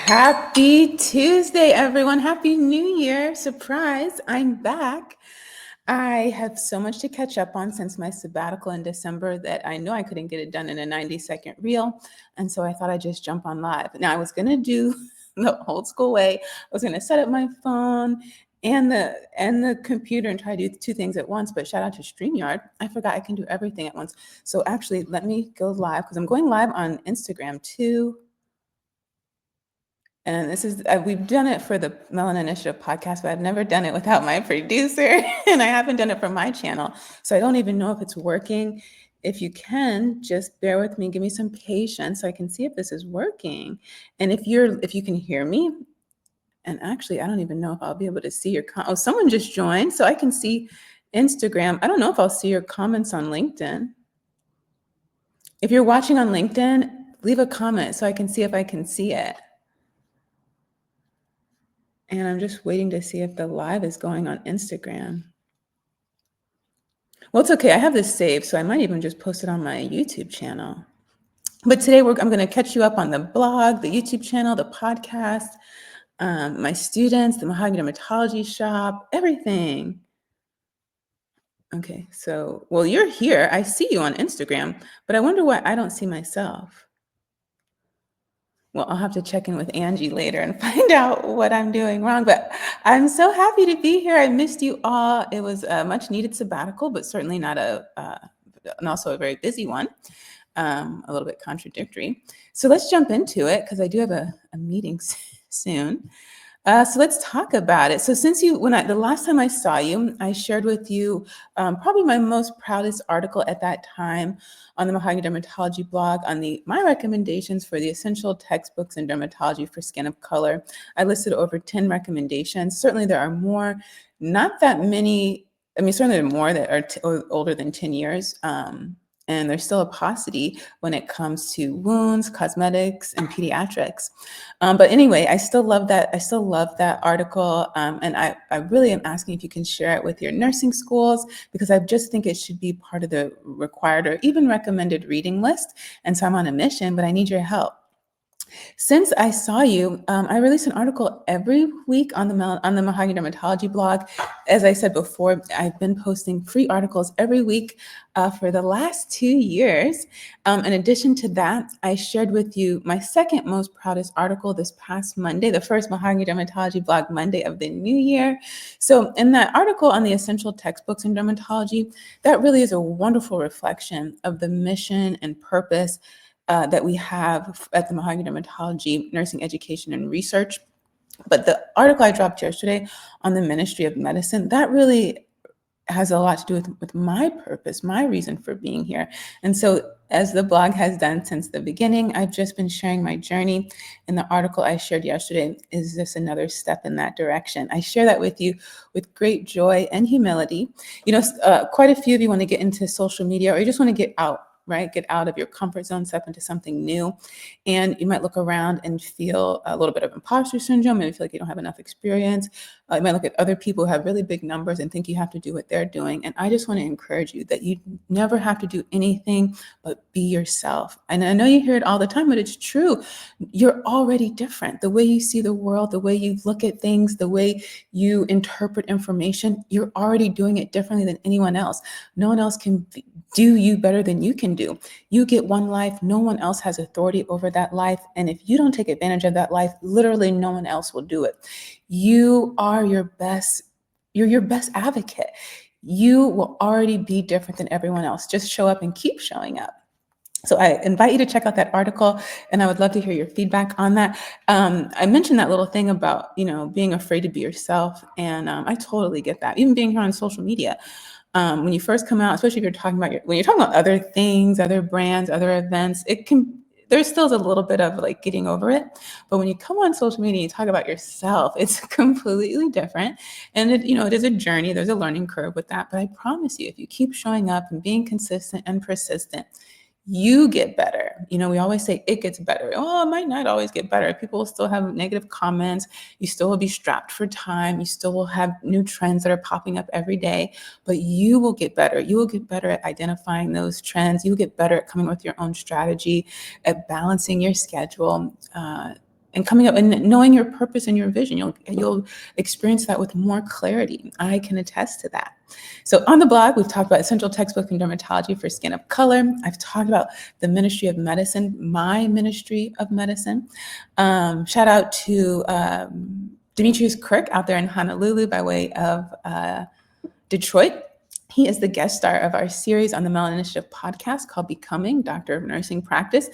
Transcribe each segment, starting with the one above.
Happy Tuesday, everyone. Happy New Year. Surprise, I'm back. I have so much to catch up on since my sabbatical in December that I know I couldn't get it done in a 90-second reel. And so I thought I'd just jump on live. Now, I was going to do the old school way. I was going to set up my phone and the computer and try to do two things at once. But shout out to StreamYard. I forgot I can do everything at once. So actually, let me go live because I'm going live on Instagram too. And this is, we've done it for the Melanin Initiative Podcast, but I've never done it without my producer, and I haven't done it for my channel. So I don't even know if it's working. If you can, just bear with me, give me some patience so I can see if this is working. And if you can hear me, and actually, I don't even know if I'll be able to see your oh, someone just joined, so I can see Instagram. I don't know if I'll see your comments on LinkedIn. If you're watching on LinkedIn, leave a comment so I can see if I can see it. And I'm just waiting to see if the live is going on Instagram. Well, it's okay. I have this saved, so I might even just post it on my YouTube channel. But today I'm going to catch you up on the blog, the YouTube channel, the podcast, my students, the Mahogany Dermatology shop, everything. Okay, so, well, you're here. I see you on Instagram, but I wonder why I don't see myself. Well, I'll have to check in with Angie later and find out what I'm doing wrong. But I'm so happy to be here. I missed you all. It was a much needed sabbatical, but certainly not and also a very busy one, a little bit contradictory. So let's jump into it because I do have a meeting soon. So let's talk about it. So since the last time I saw you, I shared with you probably my most proudest article at that time on the Mahogany Dermatology blog on my recommendations for the essential textbooks in dermatology for skin of color. I listed over 10 recommendations. Certainly there are more, not that many. I mean, certainly there are more that are older than 10 years. And there's still a paucity when it comes to wounds, cosmetics, and pediatrics. But anyway, I still love that. I still love that article. And I really am asking if you can share it with your nursing schools, because I just think it should be part of the required or even recommended reading list. And so I'm on a mission, but I need your help. Since I saw you, I release an article every week on the Mahogany Dermatology blog. As I said before, I've been posting free articles every week for the last 2 years. In addition to that, I shared with you my second most proudest article this past Monday, the first Mahogany Dermatology blog Monday of the new year. So in that article on the essential textbooks in dermatology, that really is a wonderful reflection of the mission and purpose that we have at the Mahogany Dermatology Nursing Education and Research. But the article I dropped yesterday on the Ministry of Medicine, that really has a lot to do with my purpose, my reason for being here. And so as the blog has done since the beginning, I've just been sharing my journey. And the article I shared yesterday is just another step in that direction. I share that with you with great joy and humility. You know, quite a few of you want to get into social media, or you just want to get out, right? Get out of your comfort zone, step into something new. And you might look around and feel a little bit of imposter syndrome, and feel like you don't have enough experience. You might look at other people who have really big numbers and think you have to do what they're doing. And I just want to encourage you that you never have to do anything but be yourself. And I know you hear it all the time, but it's true. You're already different. The way you see the world, the way you look at things, the way you interpret information, you're already doing it differently than anyone else. No one else can do you better than you can do. You get one life. No one else has authority over that life. And if you don't take advantage of that life, literally no one else will do it. You are your best. You're your best advocate. You will already be different than everyone else. Just show up and keep showing up. So I invite you to check out that article, and I would love to hear your feedback on that. I mentioned that little thing about, being afraid to be yourself, and I totally get that. Even being here on social media, when you first come out, especially if you're talking about when you're talking about other things, other brands, other events, there's still a little bit of like getting over it. But when you come on social media, you talk about yourself, it's completely different. And it is a journey. There's a learning curve with that. But I promise you, if you keep showing up and being consistent and persistent, you get better. We always say it gets better. Oh, it might not always get better. People will still have negative comments. You still will be strapped for time. You still will have new trends that are popping up every day, but you will get better. You will get better at identifying those trends. You will get better at coming with your own strategy, at balancing your schedule, and coming up and knowing your purpose and your vision. You'll experience that with more clarity. I can attest to that. So on the blog, we've talked about essential textbook in dermatology for skin of color. I've talked about the Ministry of Medicine, my Ministry of Medicine. Shout out to Demetrius Kirk out there in Honolulu by way of Detroit. He is the guest star of our series on the Melanin Initiative Podcast called Becoming Doctor of Nursing Practice.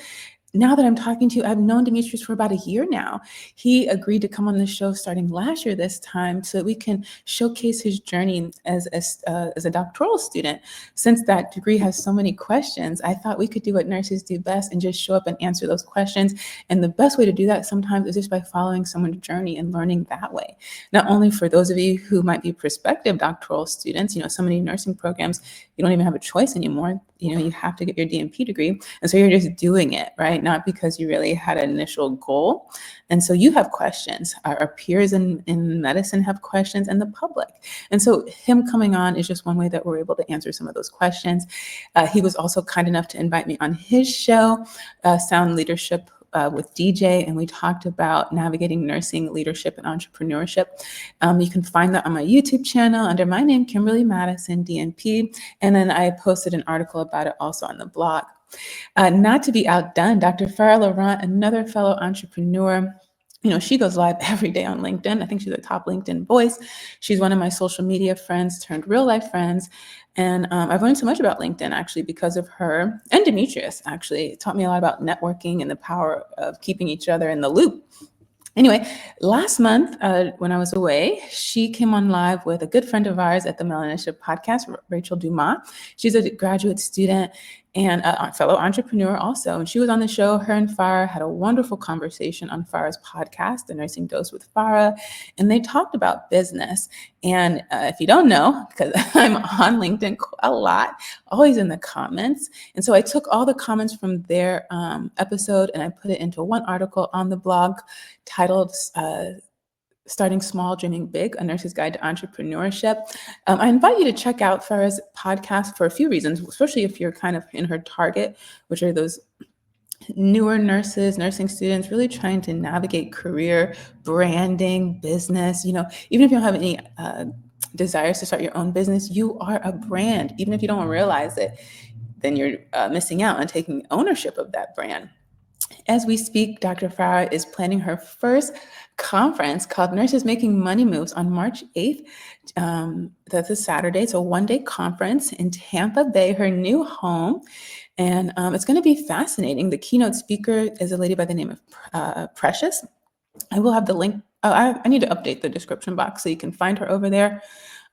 Now that I'm talking to you, I've known Demetrius for about a year now. He agreed to come on the show starting last year this time so that we can showcase his journey as a doctoral student. Since that degree has so many questions, I thought we could do what nurses do best and just show up and answer those questions. And the best way to do that sometimes is just by following someone's journey and learning that way. Not only for those of you who might be prospective doctoral students, so many nursing programs, you don't even have a choice anymore. You have to get your DNP degree. And so you're just doing it, right? Not because you really had an initial goal. And so you have questions. Our peers in medicine have questions, and the public. And so him coming on is just one way that we're able to answer some of those questions. He was also kind enough to invite me on his show, Sound Leadership with DJ, and we talked about navigating nursing, leadership, and entrepreneurship. You can find that on my YouTube channel under my name, Kimberly Madison, DNP, and then I posted an article about it also on the blog. Not to be outdone, Dr. Farah Laurent, another fellow entrepreneur. She goes live every day on LinkedIn. I think she's a top LinkedIn voice. She's one of my social media friends turned real life friends. And I've learned so much about LinkedIn actually because of her, and Demetrius actually. It taught me a lot about networking and the power of keeping each other in the loop. Anyway, last month when I was away, she came on live with a good friend of ours at the Melanin Initiative Podcast, Rachel Dumas. She's a graduate student and a fellow entrepreneur also. And she was on the show. Her and Farah had a wonderful conversation on Farah's podcast, The Nursing Dose with Farah. And they talked about business. And if you don't know, because I'm on LinkedIn a lot, always in the comments. And so I took all the comments from their episode and I put it into one article on the blog titled Starting Small, Dreaming Big, A Nurse's Guide to Entrepreneurship. I invite you to check out Farah's podcast for a few reasons, especially if you're kind of in her target, which are those newer nurses, nursing students, really trying to navigate career, branding, business. Even if you don't have any desires to start your own business, you are a brand. Even if you don't realize it, then you're missing out on taking ownership of that brand. As we speak, Dr. Farah is planning her first conference called Nurses Making Money Moves on March 8th. That's a Saturday. It's a one-day conference in Tampa Bay, her new home. And it's going to be fascinating. The keynote speaker is a lady by the name of Precious. I will have the link. I need to update the description box so you can find her over there.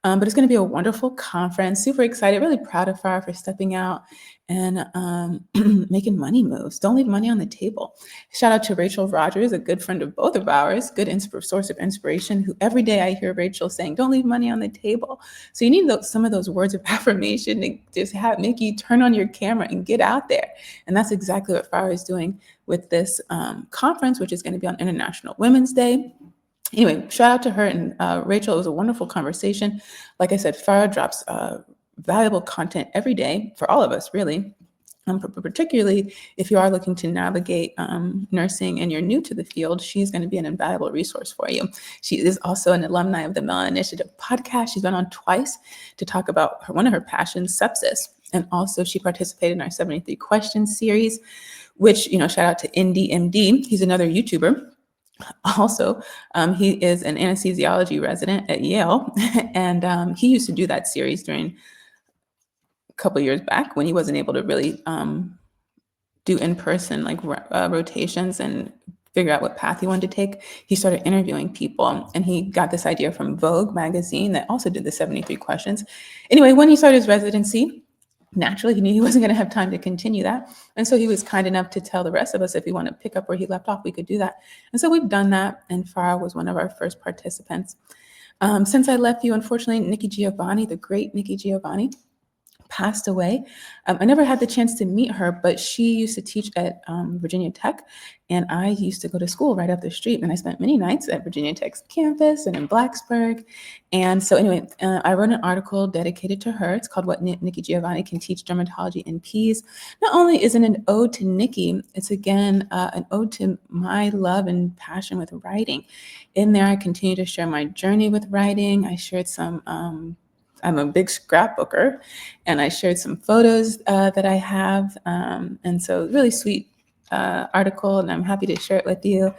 But it's going to be a wonderful conference. Super excited, really proud of Farah for stepping out and making money moves. Don't leave money on the table. Shout out to Rachel Rogers, a good friend of both of ours, good source of inspiration, who every day I hear Rachel saying, don't leave money on the table. So you need some of those words of affirmation to just make you turn on your camera and get out there. And that's exactly what Farah is doing with this conference, which is going to be on International Women's Day. Anyway, shout out to her and Rachel. It was a wonderful conversation. Like I said, Farah drops valuable content every day for all of us, really. Particularly if you are looking to navigate nursing and you're new to the field, she's going to be an invaluable resource for you. She is also an alumni of the Melanin Initiative Podcast. She's been on twice to talk about one of her passions, sepsis. And also she participated in our 73 Questions series, which, shout out to Indy MD. He's another YouTuber. Also, he is an anesthesiology resident at Yale, and he used to do that series during a couple years back when he wasn't able to really do in-person rotations and figure out what path he wanted to take. He started interviewing people, and he got this idea from Vogue magazine that also did the 73 questions. Anyway, when he started his residency, naturally, he knew he wasn't going to have time to continue that. And so he was kind enough to tell the rest of us if we want to pick up where he left off, we could do that. And so we've done that. And Farah was one of our first participants. Since I left you, unfortunately, Nikki Giovanni, the great Nikki Giovanni, passed away. I never had the chance to meet her, but she used to teach at Virginia Tech, and I used to go to school right up the street. And I spent many nights at Virginia Tech's campus and in Blacksburg. And so anyway, I wrote an article dedicated to her. It's called What Nikki Giovanni Can Teach Dermatology in Peds. Not only is it an ode to Nikki, it's again an ode to my love and passion with writing. In there, I continue to share my journey with writing. I shared some I'm a big scrapbooker, and I shared some photos that I have. And so really sweet article, and I'm happy to share it with you.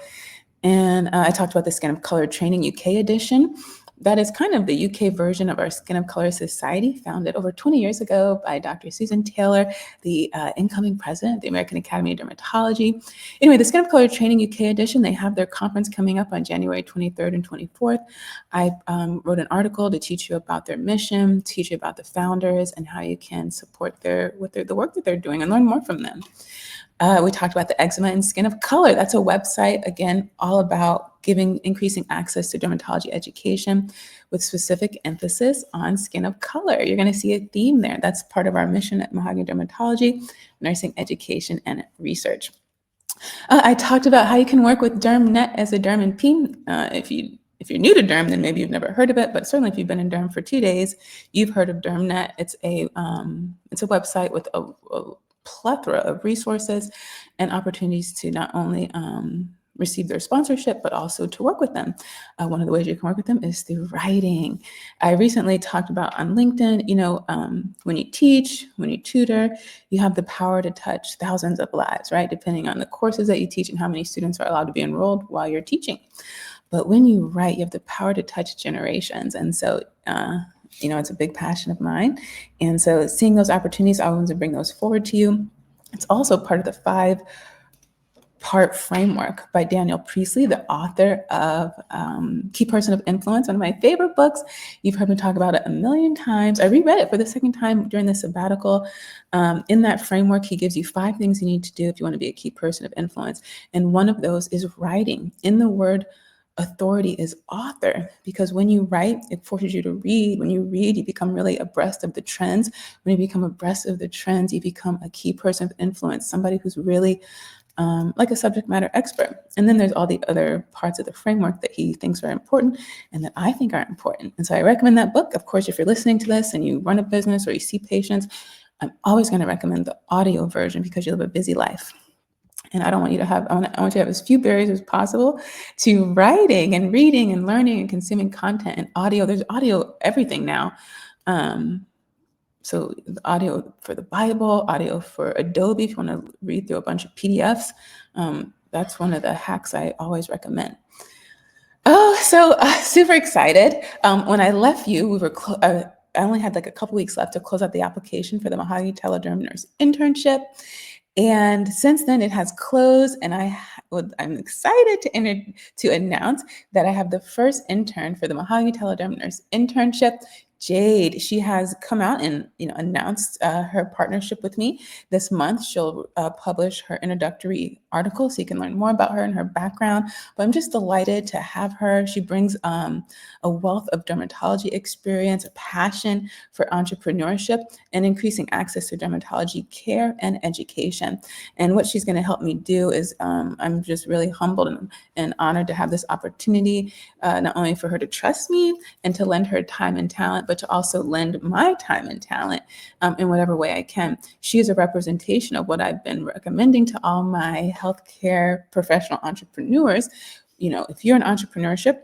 And I talked about the Skin of Color Training UK edition. That is kind of the UK version of our Skin of Color Society, founded over 20 years ago by Dr. Susan Taylor, the incoming president of the American Academy of Dermatology. Anyway, the Skin of Color Training UK edition, they have their conference coming up on January 23rd and 24th. I wrote an article to teach you about their mission, teach you about the founders, and how you can support the work that they're doing and learn more from them. We talked about the Eczema and Skin of Color. That's a website, again, all about increasing access to dermatology education with specific emphasis on skin of color. You're going to see a theme there. That's part of our mission at Mahogany Dermatology, nursing education and research. I talked about how you can work with DERMnet as a DERM and P. If you're new to DERM, then maybe you've never heard of it, but certainly if you've been in DERM for 2 days, you've heard of DERMnet. It's a website with a plethora of resources and opportunities to not only receive their sponsorship, but also to work with them. One of the ways you can work with them is through writing. I recently talked about on LinkedIn, when you teach, when you tutor, you have the power to touch thousands of lives, right? Depending on the courses that you teach and how many students are allowed to be enrolled while you're teaching. But when you write, you have the power to touch generations. And so, it's a big passion of mine. And so seeing those opportunities, I want to bring those forward to you. It's also part of the 5-part framework by Daniel Priestley, the author of Key Person of Influence, one of my favorite books. You've heard me talk about it a million times. I reread it for the second time during the sabbatical. In that framework, he gives you 5 things you need to do if you want to be a key person of influence. And one of those is writing. In the word authority is author, because when you write, it forces you to read. When you read, you become really abreast of the trends. When you become abreast of the trends, you become a key person of influence, somebody who's really like a subject matter expert. And then there's all the other parts of the framework that he thinks are important and that I think are important. And so I recommend that book. Of course, if you're listening to this and you run a business or you see patients, I'm always going to recommend the audio version because you live a busy life. And I don't want you to have, I want you to have as few barriers as possible to writing and reading and learning and consuming content and audio. There's audio everything now. So the audio for the Bible, audio for Adobe, if you want to read through a bunch of PDFs, that's one of the hacks I always recommend. Oh, so super excited. When I left you, I only had like a couple weeks left to close out the application for the Mahogany Telederm nurse internship. And since then, it has closed, and I'm excited to announce that I have the first intern for the Mahogany Telederm nurse internship. Jade, she has come out and announced her partnership with me this month. She'll publish her introductory article so you can learn more about her and her background. But I'm just delighted to have her. She brings a wealth of dermatology experience, a passion for entrepreneurship, and increasing access to dermatology care and education. And what she's going to help me do is I'm just really humbled and honored to have this opportunity, not only for her to trust me and to lend her time and talent, but to also lend my time and talent in whatever way I can. She is a representation of what I've been recommending to all my healthcare professional entrepreneurs. If you're in entrepreneurship,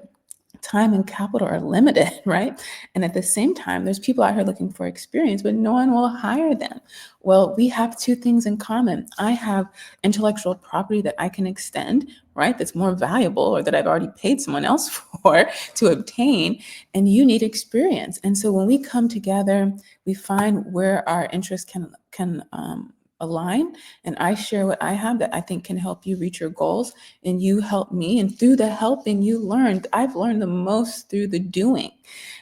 time and capital are limited, right? And at the same time, there's people out here looking for experience, but no one will hire them. Well, we have 2 things in common. I have intellectual property that I can extend, right? That's more valuable, or that I've already paid someone else for to obtain, and you need experience. And so when we come together, we find where our interests can align, and I share what I have that I think can help you reach your goals, and you help me. And through the helping, I've learned the most through the doing.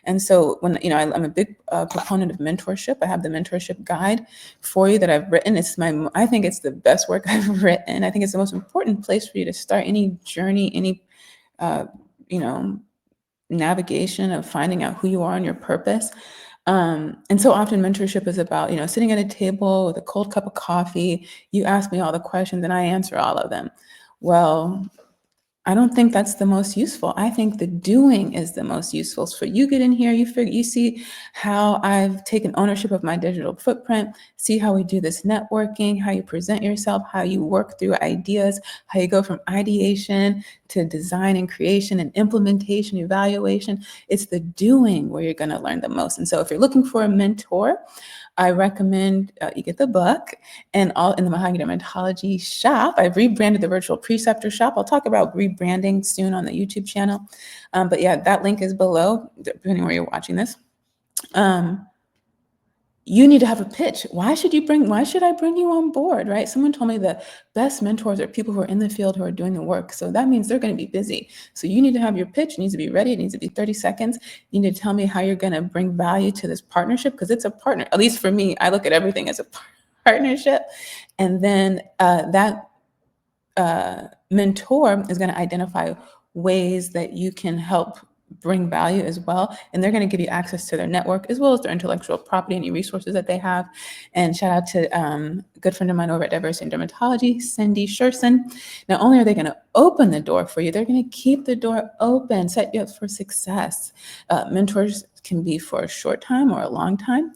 And so when I'm a big proponent of mentorship. I have the mentorship guide for you that I've written. I think it's the best work I've written. I think it's the most important place for you to start any journey, any navigation of finding out who you are and your purpose. And so often mentorship is about, sitting at a table with a cold cup of coffee. You ask me all the questions and I answer all of them. Well, I don't think that's the most useful. I think the doing is the most useful. So you get in here, you see how I've taken ownership of my digital footprint, see how we do this networking, how you present yourself, how you work through ideas, how you go from ideation to design and creation and implementation, evaluation. It's the doing where you're going to learn the most. And so if you're looking for a mentor, I recommend you get the book. And all in the Mahogany Dermatology shop, I've rebranded the Virtual Preceptor shop. I'll talk about rebranding soon on the YouTube channel. But yeah, that link is below, depending where you're watching this. You need to have a pitch. Why should I bring you on board, right? Someone told me the best mentors are people who are in the field who are doing the work. So that means they're going to be busy. So you need to have your pitch. It needs to be ready. It needs to be 30 seconds. You need to tell me how you're going to bring value to this partnership, because it's a partner. At least for me, I look at everything as a partnership. And then that mentor is going to identify ways that you can help bring value as well. And they're going to give you access to their network as well as their intellectual property, any resources that they have. And shout out to a good friend of mine over at Diversity in Dermatology, Cindy Sherson. Not only are they going to open the door for you, they're going to keep the door open, set you up for success. Mentors can be for a short time or a long time.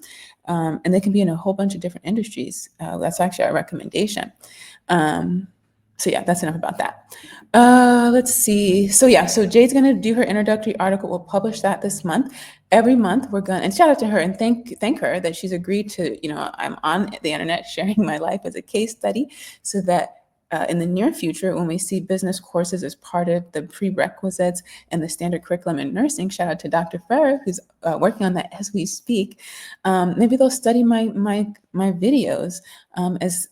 And they can be in a whole bunch of different industries. That's actually our recommendation. So yeah, that's enough about that. Let's see. So Jade's going to do her introductory article. We'll publish that this month. Every month we're going to, and shout out to her and thank her that she's agreed to, I'm on the internet sharing my life as a case study, so that in the near future, when we see business courses as part of the prerequisites and the standard curriculum in nursing, shout out to Dr. Ferrer, who's working on that as we speak. Maybe they'll study my videos as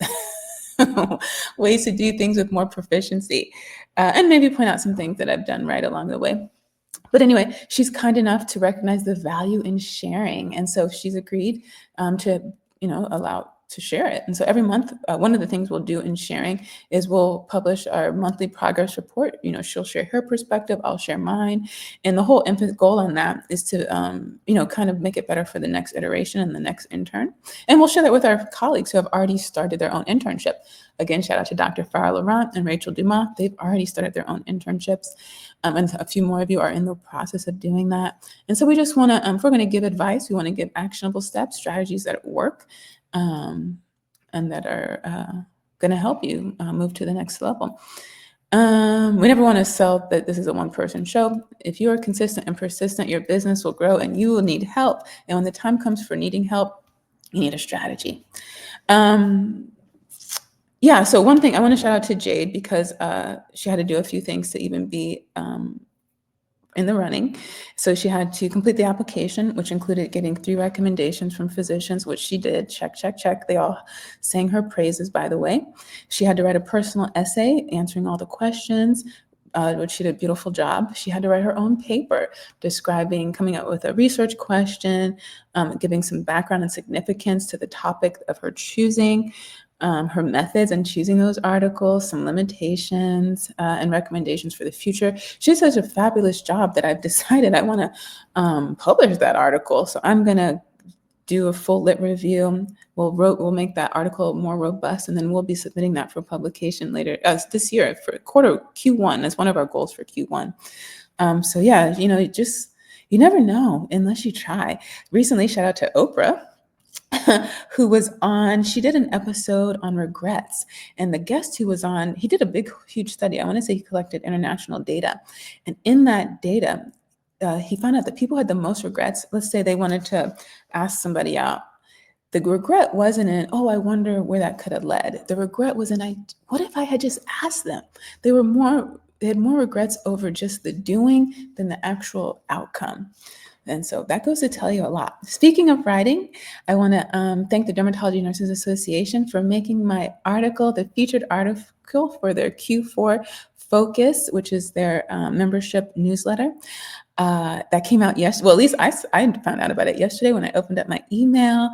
ways to do things with more proficiency, and maybe point out some things that I've done right along the way. But anyway, she's kind enough to recognize the value in sharing. And so she's agreed to, allow to share it. And so every month, one of the things we'll do in sharing is we'll publish our monthly progress report. She'll share her perspective, I'll share mine. And the whole goal on that is to, kind of make it better for the next iteration and the next intern. And we'll share that with our colleagues who have already started their own internship. Again, shout out to Dr. Farah Laurent and Rachel Dumas. They've already started their own internships. And a few more of you are in the process of doing that. And so we just want to, if we're going to give advice, we want to give actionable steps, strategies that work, and that are going to help you move to the next level. We never want to sell that this is a one-person show. If you are consistent and persistent, your business will grow and you will need help. And when the time comes for needing help, you need a strategy. So one thing I want to shout out to Jade, because she had to do a few things to even be in the running. So she had to complete the application, which included getting 3 recommendations from physicians, which she did. Check, check, check. They all sang her praises, by the way. She had to write a personal essay answering all the questions, which she did a beautiful job. She had to write her own paper coming up with a research question, giving some background and significance to the topic of her choosing, her methods in choosing those articles, some limitations, and recommendations for the future. She does such a fabulous job that I've decided I want to publish that article. So I'm going to do a full lit review. We'll make that article more robust, and then we'll be submitting that for publication later this year for quarter Q1. That's one of our goals for Q1. You never know unless you try. Recently, shout out to Oprah, who was on, she did an episode on regrets. And the guest who was on, he did a huge study. I want to say he collected international data. And in that data, he found out that people had the most regrets. Let's say they wanted to ask somebody out. The regret wasn't in, I wonder where that could have led. The regret was in, what if I had just asked them? They had more regrets over just the doing than the actual outcome. And so that goes to tell you a lot. Speaking of writing, I want to thank the Dermatology Nurses Association for making my article the featured article for their Q4 Focus, which is their membership newsletter. That came out yesterday. Well, at least I found out about it yesterday when I opened up my email.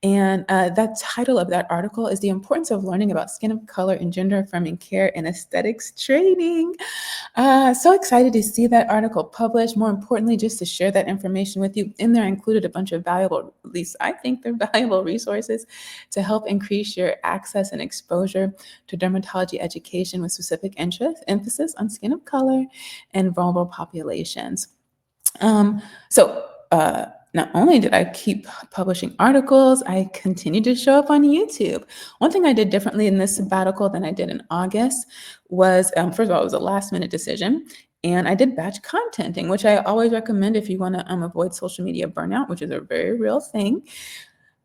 And that title of that article is The Importance of Learning About Skin of Color and Gender Affirming Care and Aesthetics Training. So excited to see that article published. More importantly, just to share that information with you. In there, I included a bunch of valuable, at least I think they're valuable resources to help increase your access and exposure to dermatology education with specific emphasis on skin of color and vulnerable populations. Not only did I keep publishing articles, I continued to show up on YouTube. One thing I did differently in this sabbatical than I did in August was, first of all, it was a last minute decision. And I did batch contenting, which I always recommend if you want to avoid social media burnout, which is a very real thing.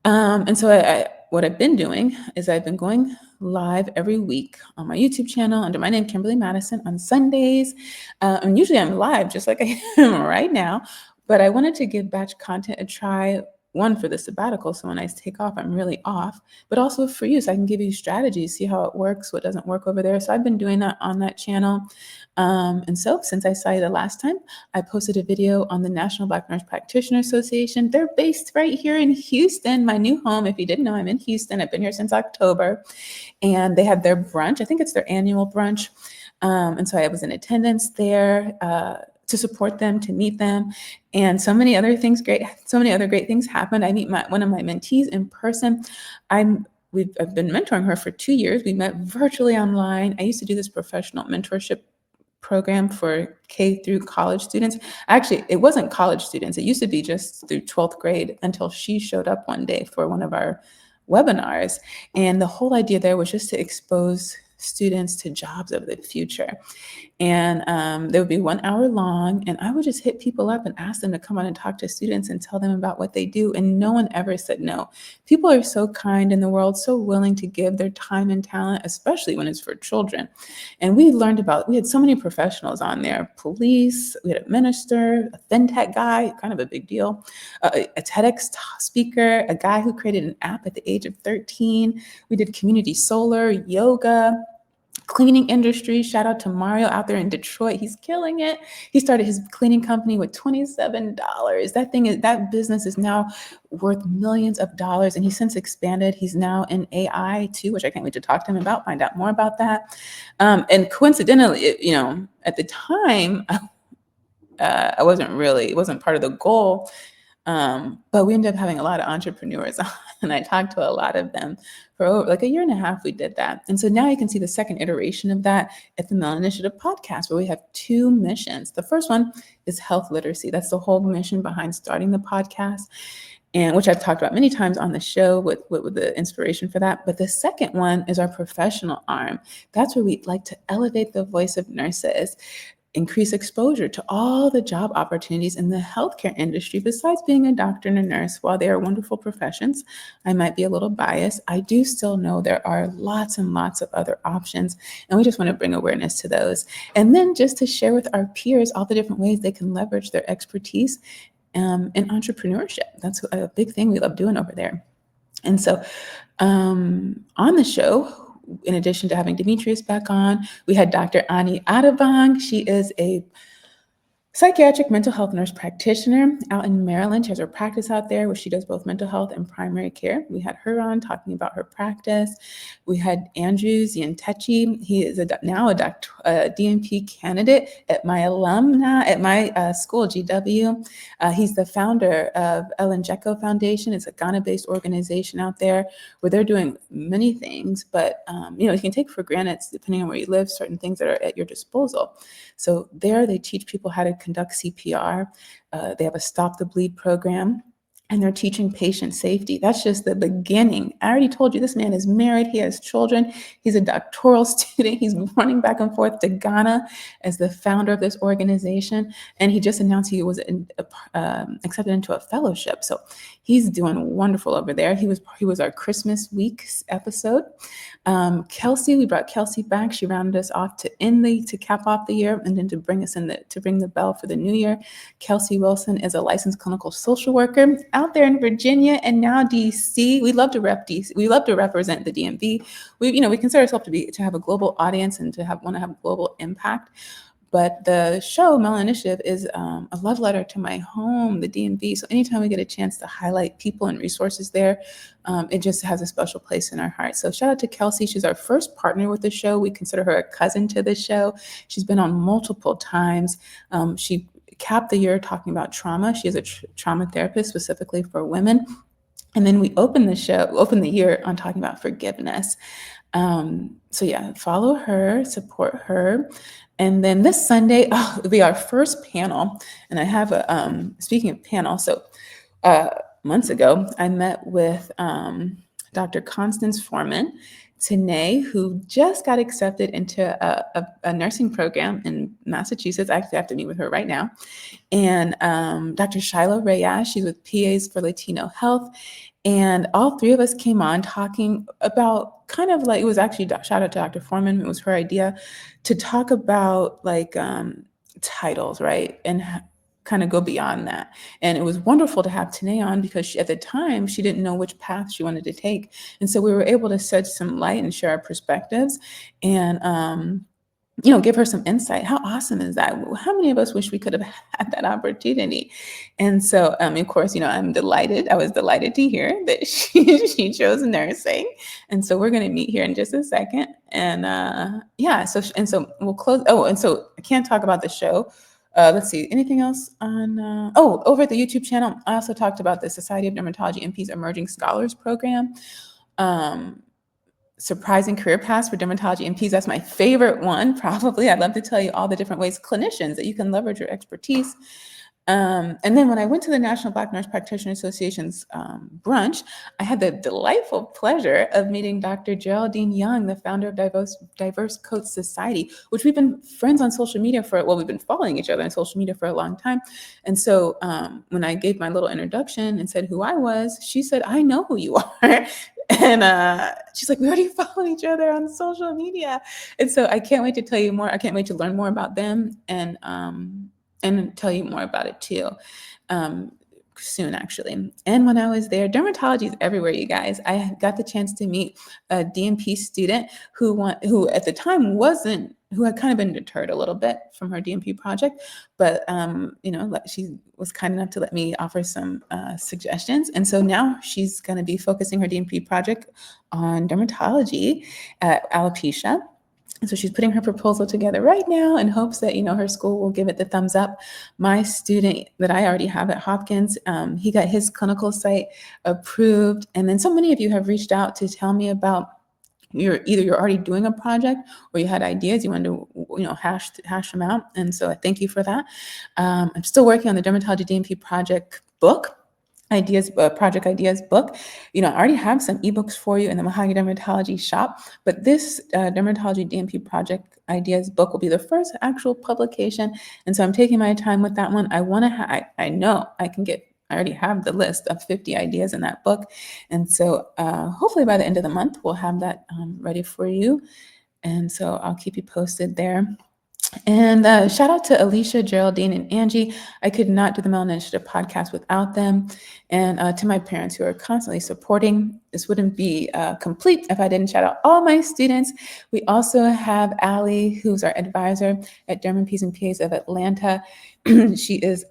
And so what I've been doing is I've been going live every week on my YouTube channel under my name, Kimberly Madison, on Sundays. And usually I'm live just like I am right now, but I wanted to give batch content a try, one for the sabbatical, so when I take off, I'm really off, but also for you, so I can give you strategies, see how it works, what doesn't work over there. So I've been doing that on that channel. And so since I saw you the last time, I posted a video on the National Black Nurse Practitioner Association. They're based right here in Houston, my new home. If you didn't know, I'm in Houston. I've been here since October. And they had their brunch. I think it's their annual brunch. And so I was in attendance there to support them, to meet them. And so many other great things happened. I meet one of my mentees in person. I've been mentoring her for 2 years. We met virtually online. I used to do this professional mentorship program for K through college students. Actually, it wasn't college students. It used to be just through 12th grade until she showed up one day for one of our webinars. And the whole idea there was just to expose students to jobs of the future. And they would be 1 hour long, and I would just hit people up and ask them to come on and talk to students and tell them about what they do. And no one ever said no. People are so kind in the world, so willing to give their time and talent, especially when it's for children. And we had so many professionals on there, police, we had a minister, a fintech guy, kind of a big deal, a TEDx speaker, a guy who created an app at the age of 13. We did community solar, yoga, cleaning industry. Shout out to Mario out there in Detroit. He's killing it. He started his cleaning company with $27. That business is now worth millions of dollars, and he's since expanded. He's now in AI too, which I can't wait to talk to him about, find out more about that. And coincidentally, at the time, it wasn't part of the goal. But we ended up having a lot of entrepreneurs on, and I talked to a lot of them for over like a year and a half. We did that. And so now you can see the second iteration of that at the Melanin Initiative Podcast, where we have 2 missions. The first one is health literacy. That's the whole mission behind starting the podcast, and which I've talked about many times on the show with the inspiration for that. But the second one is our professional arm. That's where we'd like to elevate the voice of nurses, increase exposure to all the job opportunities in the healthcare industry. Besides being a doctor and a nurse, while they are wonderful professions, I might be a little biased. I do still know there are lots and lots of other options, and we just want to bring awareness to those. And then just to share with our peers all the different ways they can leverage their expertise in entrepreneurship. That's a big thing we love doing over there. And so on the show, in addition to having Demetrius back on, we had Dr. Ani Adabang. She is a psychiatric mental health nurse practitioner out in Maryland. She has her practice out there where she does both mental health and primary care. We had her on talking about her practice. We had Andrew Zientechi. He is now a DNP candidate at my school, GW. He's the founder of Ellen Jecko Foundation. It's a Ghana-based organization out there where they're doing many things, but you can take for granted, depending on where you live, certain things that are at your disposal. So there they teach people how to conduct CPR. They have a Stop the Bleed program, and they're teaching patient safety. That's just the beginning. I already told you this man is married. He has children. He's a doctoral student. He's running back and forth to Ghana as the founder of this organization. And he just announced he was accepted into a fellowship. So he's doing wonderful over there. He was our Christmas week episode. Kelsey, we brought Kelsey back. She rounded us off to cap off the year, and then to bring us to ring the bell for the new year. Kelsey Wilson is a licensed clinical social worker out there in Virginia and now DC. We love to rep DC. We love to represent the DMV. We consider ourselves to have a global audience and want to have global impact. But the show, Melanin Initiative, is a love letter to my home, the DMV. So anytime we get a chance to highlight people and resources there, it just has a special place in our heart. So shout out to Kelsey. She's our first partner with the show. We consider her a cousin to the show. She's been on multiple times. She capped the year talking about trauma. She is a trauma therapist specifically for women. And then we opened the year on talking about forgiveness. So yeah, follow her, support her. And then this Sunday, it'll be our first panel. And I have speaking of panel, so months ago, I met with Dr. Constance Foreman Tanay, who just got accepted into a nursing program in Massachusetts. I actually have to meet with her right now. And Dr. Shiloh Reyes, she's with PAs for Latino Health. And all three of us came on talking about kind of like, it was actually, shout out to Dr. Foreman, it was her idea to talk about like titles, right? And kind of go beyond that. And it was wonderful to have Tanay on because at the time she didn't know which path she wanted to take. And so we were able to shed some light and share our perspectives and give her some insight. How awesome is that? How many of us wish we could have had that opportunity? And so, of course, I was delighted to hear that she chose nursing. And so we're going to meet here in just a second. And so we'll close. Oh, and so I can't talk about the show. Let's see, anything else on, over at the YouTube channel, I also talked about the Society of Dermatology NP's Emerging Scholars Program. Surprising career paths for dermatology NPs. That's my favorite one, probably. I'd love to tell you all the different ways, clinicians, that you can leverage your expertise. And then when I went to the National Black Nurse Practitioner Association's brunch, I had the delightful pleasure of meeting Dr. Geraldine Young, the founder of Diverse Coat Society, which we've been friends on social media we've been following each other on social media for a long time. And so when I gave my little introduction and said who I was, she said, "I know who you are." And she's like, "We already follow each other on social media." And so I can't wait to tell you more. I can't wait to learn more about them and tell you more about it too. Soon, actually. And when I was there, dermatology is everywhere, you guys. I got the chance to meet a DMP student who at the time who had kind of been deterred a little bit from her DMP project, but she was kind enough to let me offer some suggestions. And so now she's going to be focusing her DMP project on dermatology, alopecia. And so she's putting her proposal together right now in hopes that, her school will give it the thumbs up. My student that I already have at Hopkins, he got his clinical site approved. And then so many of you have reached out to tell me about you're already doing a project or you had ideas, you wanted to, hash them out. And so I thank you for that. I'm still working on the Dermatology DMP project book. Project ideas book. I already have some ebooks for you in the Mahogany Dermatology shop, but this Dermatology DMP project ideas book will be the first actual publication. And so I'm taking my time with that one. I know I can get, I already have the list of 50 ideas in that book. And so hopefully by the end of the month, we'll have that ready for you. And so I'll keep you posted there. And shout out to Alicia, Geraldine, and Angie. I could not do the Melanin Initiative podcast without them. And to my parents who are constantly supporting. This wouldn't be complete if I didn't shout out all my students. We also have Allie, who's our advisor at DERM NPs and PAs of Atlanta. She is,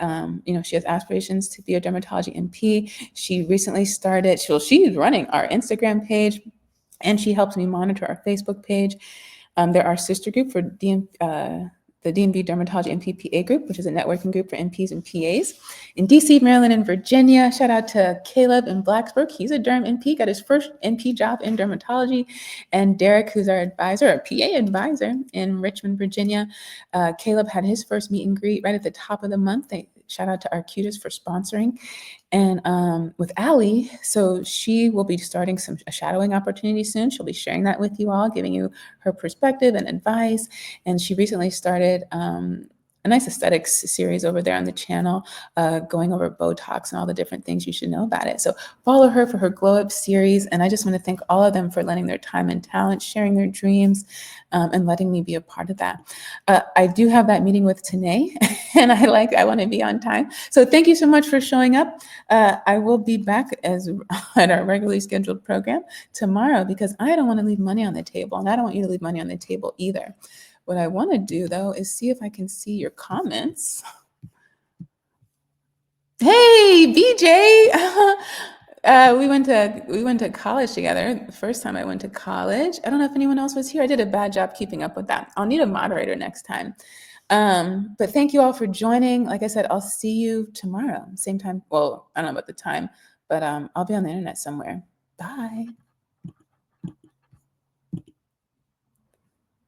she has aspirations to be a dermatology NP. She recently started, she's running our Instagram page, and she helps me monitor our Facebook page. They're our sister group for the DMV Dermatology NPPA group, which is a networking group for NPs and PAs in DC, Maryland, and Virginia. Shout out to Caleb in Blacksburg. He's a derm NP, got his first NP job in dermatology. And Derek, who's our advisor, our PA advisor in Richmond, Virginia. Caleb had his first meet and greet right at the top of the month. Shout out to Arcutis for sponsoring. And with Allie, so she will be starting a shadowing opportunity soon. She'll be sharing that with you all, giving you her perspective and advice. And she recently started a nice aesthetics series over there on the channel, going over Botox and all the different things you should know about it. So follow her for her Glow Up series. And I just want to thank all of them for lending their time and talent, sharing their dreams, and letting me be a part of that. I do have that meeting with Tanay, and I want to be on time. So thank you so much for showing up. I will be back at our regularly scheduled program tomorrow because I don't want to leave money on the table, and I don't want you to leave money on the table either. What I want to do though is see if I can see your comments. Hey, BJ. We went to college together. The first time I went to college. I don't know if anyone else was here. I did a bad job keeping up with that. I'll need a moderator next time. But thank you all for joining. Like I said, I'll see you tomorrow, same time. Well, I don't know about the time, but I'll be on the internet somewhere. Bye.